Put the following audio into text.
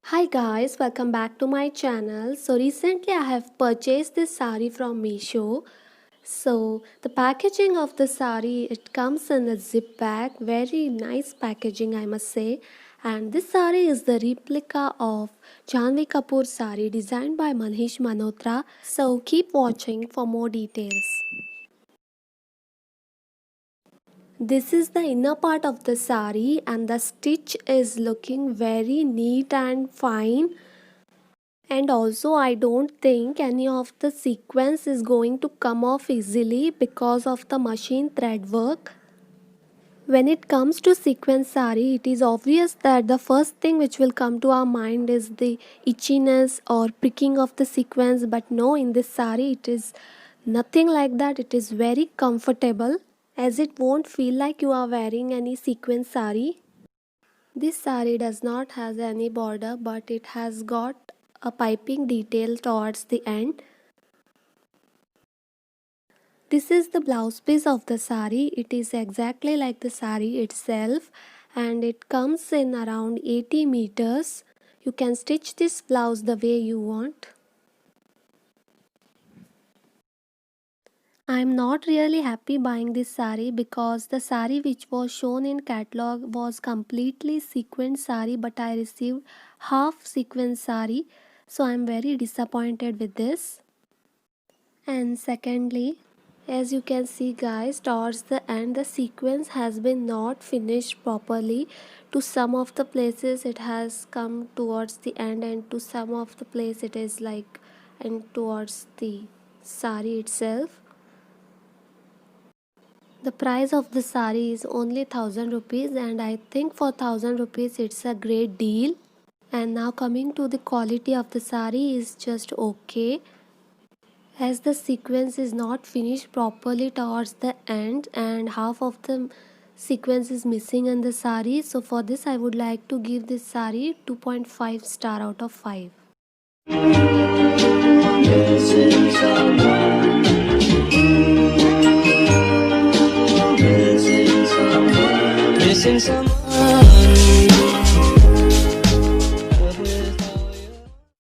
Hi guys, welcome back to my channel. So recently I have purchased this sari from Meesho. So the packaging of the sari, it comes in a zip bag, very nice packaging I must say. And this sari is the replica of Janhvi Kapoor sari designed by Manish Malhotra. So keep watching for more details. This is the inner part of the sari and the stitch is looking very neat and fine. And also I don't think any of the sequence is going to come off easily because of the machine thread work. When it comes to sequence sari, it is obvious that the first thing which will come to our mind is the itchiness or pricking of the sequence, but no, in this sari it is nothing like that. It is very comfortable as it won't feel like you are wearing any sequence sari. This sari does not has any border, but it has got a piping detail towards the end. This is the blouse piece of the sari. It is exactly like the sari itself and it comes in around 80 meters. You can stitch this blouse the way you want. I am not really happy buying this sari because the sari which was shown in catalog was completely sequin sari, but I received half sequin sari, so I am very disappointed with this. And secondly, as you can see guys, towards the end the sequence has been not finished properly. To some of the places it has come towards the end and to some of the place it is like and towards the sari itself. The price of the sari is only 1000 rupees and I think for 1000 rupees it's a great deal. And now coming to the quality of the sari is just okay, as the sequence is not finished properly towards the end and half of the sequence is missing in the sari. So for this I would like to give this sari 2.5 star out of 5. Missing someone.